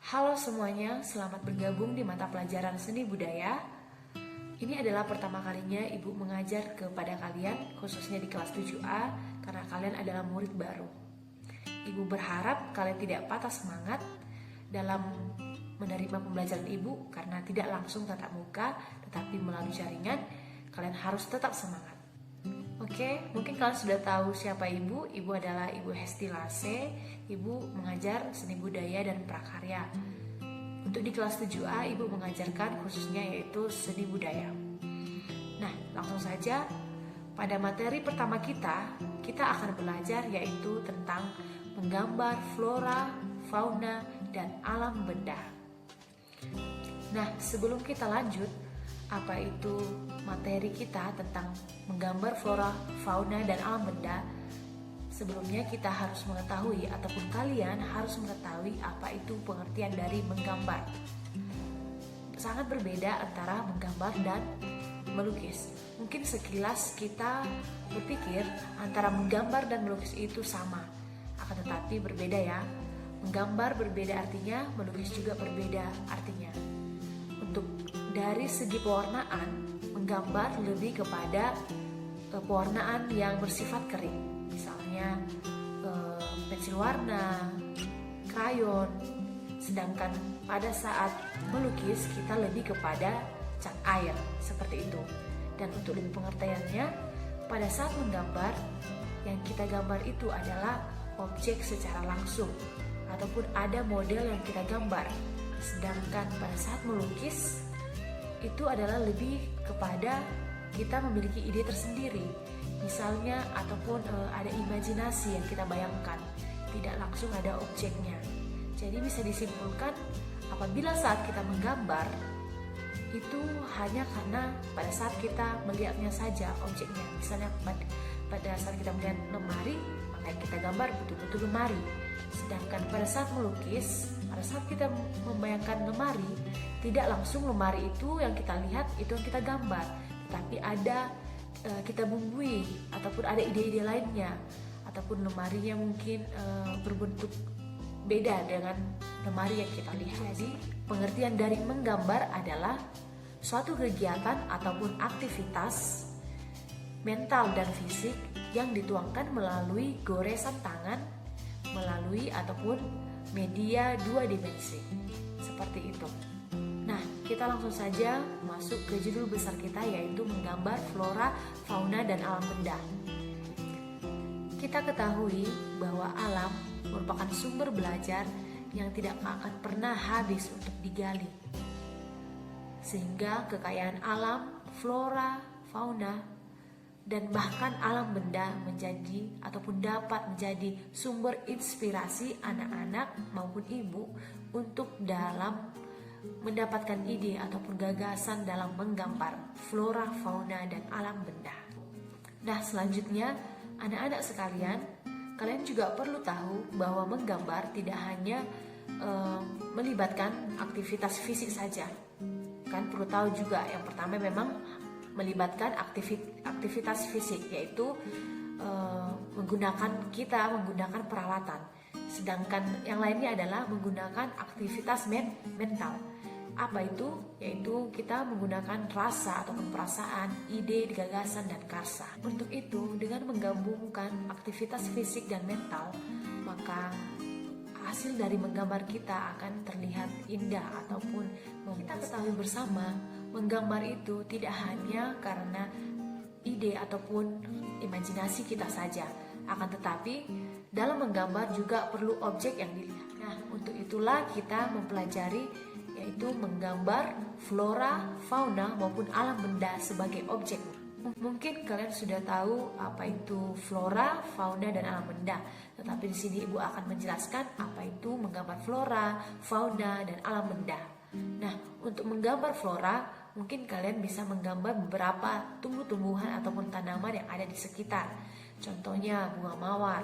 Halo semuanya, selamat bergabung di mata pelajaran seni budaya. Ini adalah pertama kalinya Ibu mengajar kepada kalian, khususnya di kelas 7A, karena kalian adalah murid baru. Ibu berharap kalian tidak patah semangat dalam menerima pembelajaran Ibu, karena tidak langsung tatap muka, tetapi melalui jaringan, kalian harus tetap semangat. Oke, mungkin kalian sudah tahu siapa Ibu. Ibu adalah Ibu Hesti Lase. Ibu mengajar seni budaya dan prakarya. Untuk di kelas 7A, Ibu mengajarkan khususnya yaitu seni budaya. Nah, langsung saja pada materi pertama kita akan belajar yaitu tentang menggambar flora, fauna, dan alam benda. Nah, sebelum kita lanjut, apa itu materi kita tentang menggambar flora, fauna, dan alam benda, sebelumnya kita harus mengetahui ataupun kalian harus mengetahui apa itu pengertian dari menggambar. Sangat berbeda antara menggambar dan melukis. Mungkin sekilas kita berpikir antara menggambar dan melukis itu sama, akan tetapi berbeda ya. Menggambar berbeda artinya, melukis juga berbeda artinya. Untuk dari segi pewarnaan, menggambar lebih kepada pewarnaan yang bersifat kering, misalnya pensil warna, krayon. Sedangkan pada saat melukis kita lebih kepada cat air, seperti itu. Dan untuk lebih pengertiannya, pada saat menggambar, yang kita gambar itu adalah objek secara langsung, ataupun ada model yang kita gambar. Sedangkan pada saat melukis, itu adalah lebih kepada kita memiliki ide tersendiri, misalnya ataupun ada imajinasi yang kita bayangkan, tidak langsung ada objeknya. Jadi bisa disimpulkan apabila saat kita menggambar itu hanya karena pada saat kita melihatnya saja objeknya. Misalnya pada saat kita melihat lemari, maka yang kita gambar betul-betul lemari. Sedangkan pada saat melukis, pada saat kita membayangkan lemari, tidak langsung lemari itu yang kita lihat, itu yang kita gambar, tetapi ada kita bumbui ataupun ada ide-ide lainnya, ataupun lemarinya mungkin berbentuk beda dengan lemari yang kita lihat. Jadi pengertian dari menggambar adalah suatu kegiatan ataupun aktivitas mental dan fisik yang dituangkan melalui goresan tangan, melalui ataupun media dua dimensi, seperti itu. Nah, kita langsung saja masuk ke judul besar kita, yaitu menggambar flora, fauna, dan alam benda. Kita ketahui bahwa alam merupakan sumber belajar yang tidak akan pernah habis untuk digali. Sehingga kekayaan alam, flora, fauna, dan bahkan alam benda menjadi ataupun dapat menjadi sumber inspirasi anak-anak maupun ibu untuk dalam mendapatkan ide ataupun gagasan dalam menggambar flora, fauna, dan alam benda. Nah, selanjutnya anak-anak sekalian, kalian juga perlu tahu bahwa menggambar tidak hanya melibatkan aktivitas fisik saja. Kan perlu tahu juga, yang pertama memang melibatkan aktivitas fisik, yaitu menggunakan peralatan. Sedangkan yang lainnya adalah menggunakan aktivitas mental. Apa itu? Yaitu kita menggunakan rasa ataupun perasaan, ide, gagasan, dan karsa. Untuk itu, dengan menggabungkan aktivitas fisik dan mental, maka hasil dari menggambar kita akan terlihat indah ataupun kita ketahui bersama, menggambar itu tidak hanya karena ide ataupun imajinasi kita saja, akan tetapi dalam menggambar juga perlu objek yang dilihat. Nah, untuk itulah kita mempelajari yaitu menggambar flora, fauna, maupun alam benda sebagai objek. Mungkin kalian sudah tahu apa itu flora, fauna, dan alam benda. Tetapi di sini Ibu akan menjelaskan apa itu menggambar flora, fauna, dan alam benda. Nah, untuk menggambar flora, mungkin kalian bisa menggambar beberapa tumbuh-tumbuhan ataupun tanaman yang ada di sekitar. Contohnya bunga mawar,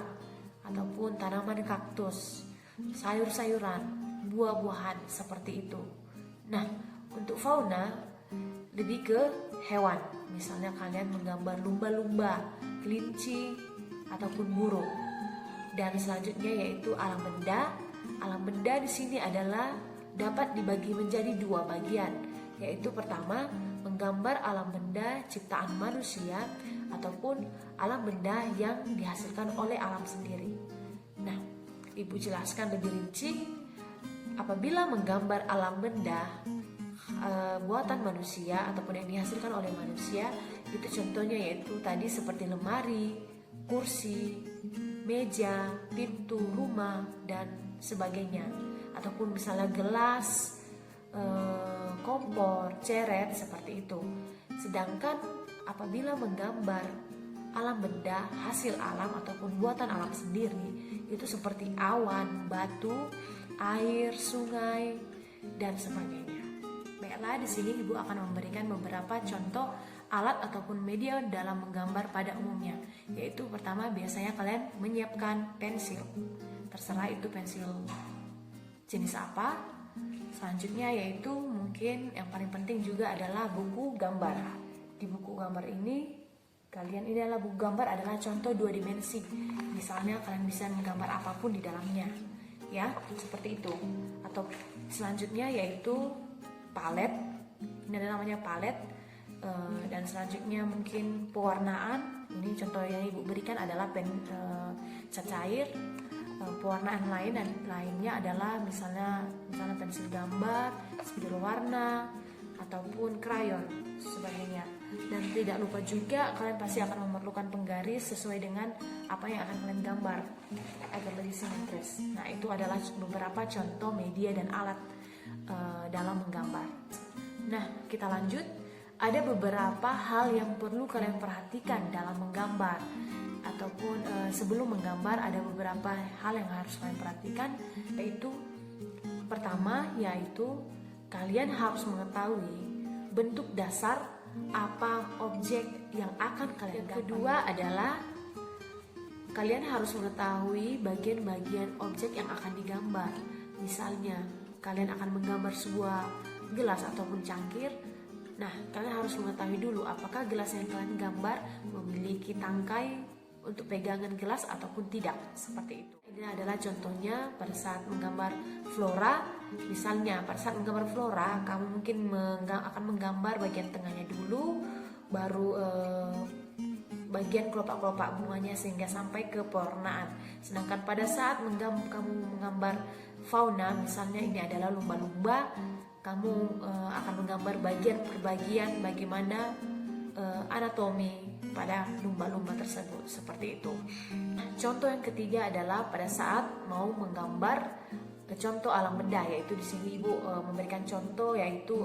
ataupun tanaman kaktus, sayur-sayuran, buah-buahan, seperti itu. Nah, untuk fauna lebih ke hewan. Misalnya kalian menggambar lumba-lumba, kelinci, ataupun burung. Dan selanjutnya yaitu alam benda. Alam benda di sini adalah dapat dibagi menjadi dua bagian, yaitu pertama menggambar alam benda ciptaan manusia ataupun alam benda yang dihasilkan oleh alam sendiri. Nah, Ibu jelaskan lebih rinci. Apabila menggambar alam benda buatan manusia ataupun yang dihasilkan oleh manusia, itu contohnya yaitu tadi seperti lemari, kursi, meja, pintu, rumah, dan sebagainya. Ataupun misalnya gelas, kompor, ceret, seperti itu. Sedangkan apabila menggambar alam benda hasil alam ataupun buatan alam sendiri, itu seperti awan, batu, air, sungai, dan sebagainya. Baiklah, di sini Ibu akan memberikan beberapa contoh alat ataupun media dalam menggambar pada umumnya. Yaitu pertama, biasanya kalian menyiapkan pensil. Terserah itu pensil jenis apa. Selanjutnya yaitu mungkin yang paling penting juga adalah buku gambar. Di buku gambar ini adalah buku gambar adalah contoh 2 dimensi. Misalnya kalian bisa menggambar apapun di dalamnya, ya, seperti itu. Atau selanjutnya yaitu palet. Ini adalah namanya palet. Dan selanjutnya mungkin pewarnaan. Ini contoh yang Ibu berikan adalah cat cair. Pewarnaan lain dan lainnya adalah misalnya pensil gambar, spidol warna, ataupun krayon sebagainya. Dan tidak lupa juga kalian pasti akan memerlukan penggaris sesuai dengan apa yang akan kalian gambar agar lebih simetris. Nah, itu adalah beberapa contoh media dan alat dalam menggambar. Nah, kita lanjut. Ada beberapa hal yang perlu kalian perhatikan dalam menggambar ataupun sebelum menggambar. Ada beberapa hal yang harus kalian perhatikan, yaitu pertama yaitu kalian harus mengetahui bentuk dasar apa objek yang akan kalian gambar. Yang kedua adalah kalian harus mengetahui bagian-bagian objek yang akan digambar. Misalnya kalian akan menggambar sebuah gelas ataupun cangkir. Nah, kalian harus mengetahui dulu apakah gelas yang kalian gambar memiliki tangkai untuk pegangan gelas ataupun tidak, seperti itu. Ini adalah contohnya pada saat menggambar flora. Misalnya pada saat menggambar flora, kamu mungkin akan menggambar bagian tengahnya dulu, baru bagian kelopak-kelopak bunganya sehingga sampai ke pewarnaan. Sedangkan pada saat kamu menggambar fauna, misalnya ini adalah lumba-lumba, kamu akan menggambar bagian per bagian bagaimana anatomi pada lumba-lumba tersebut, seperti itu. Contoh yang ketiga adalah pada saat mau menggambar contoh alam benda, yaitu di sini Ibu memberikan contoh yaitu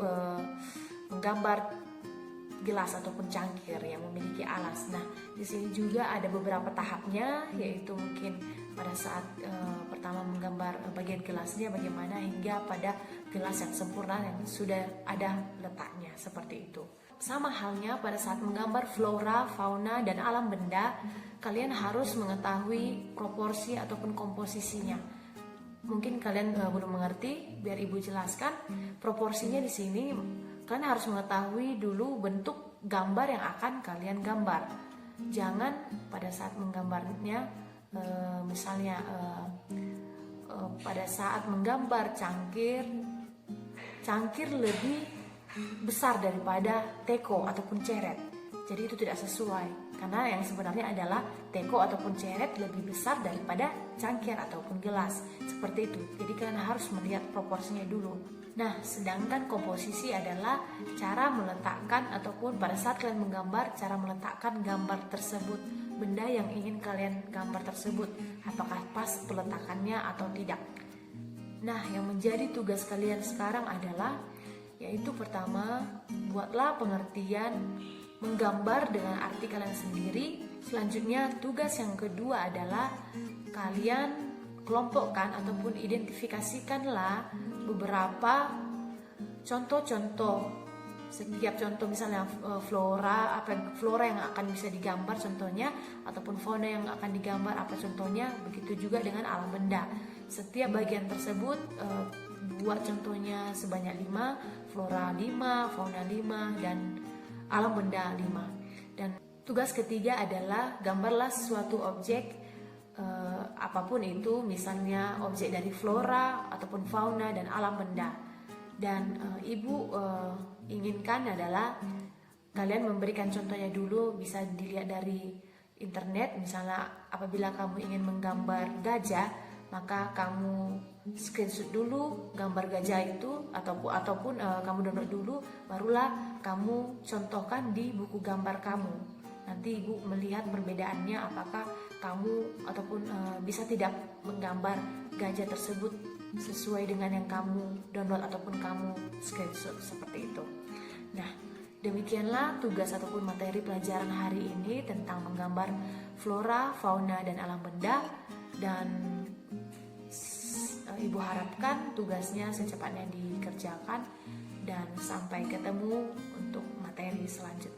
menggambar gelas ataupun cangkir yang memiliki alas. Nah, di sini juga ada beberapa tahapnya, yaitu mungkin pada saat pertama menggambar bagian gelasnya bagaimana hingga pada gelas yang sempurna yang sudah ada letaknya, seperti itu. Sama halnya pada saat menggambar flora, fauna, dan alam benda, kalian harus mengetahui proporsi ataupun komposisinya. Mungkin kalian belum mengerti, biar Ibu jelaskan. Proporsinya di sini kalian harus mengetahui dulu bentuk gambar yang akan kalian gambar. Jangan pada saat menggambarnya, misalnya pada saat menggambar cangkir lebih besar daripada teko ataupun ceret. Jadi itu tidak sesuai, karena yang sebenarnya adalah teko ataupun ceret lebih besar daripada cangkir ataupun gelas, seperti itu. Jadi kalian harus melihat proporsinya dulu. Nah, sedangkan komposisi adalah cara meletakkan ataupun pada saat kalian menggambar, cara meletakkan gambar tersebut, benda yang ingin kalian gambar tersebut, apakah pas peletakannya atau tidak. Nah, yang menjadi tugas kalian sekarang adalah yaitu pertama, buatlah pengertian menggambar dengan arti kalian sendiri. Selanjutnya, tugas yang kedua adalah kalian kelompokkan ataupun identifikasikanlah beberapa contoh-contoh. Setiap contoh misalnya flora yang akan bisa digambar contohnya, ataupun fauna yang akan digambar apa contohnya. Begitu juga dengan alam benda. Setiap bagian tersebut buat contohnya sebanyak 5, flora 5, fauna 5, dan alam benda 5. Dan tugas ketiga adalah gambarlah suatu objek apapun itu, misalnya objek dari flora ataupun fauna dan alam benda. Dan Ibu inginkan adalah kalian memberikan contohnya dulu, bisa dilihat dari internet. Misalnya apabila kamu ingin menggambar gajah, maka kamu screenshot dulu gambar gajah itu ataupun kamu download dulu, barulah kamu contohkan di buku gambar kamu. Nanti Ibu melihat perbedaannya, apakah kamu ataupun bisa tidak menggambar gajah tersebut sesuai dengan yang kamu download ataupun kamu screenshot, seperti itu. Nah, demikianlah tugas ataupun materi pelajaran hari ini tentang menggambar flora, fauna, dan alam benda. Dan Ibu harapkan tugasnya secepatnya dikerjakan, dan sampai ketemu untuk materi selanjutnya.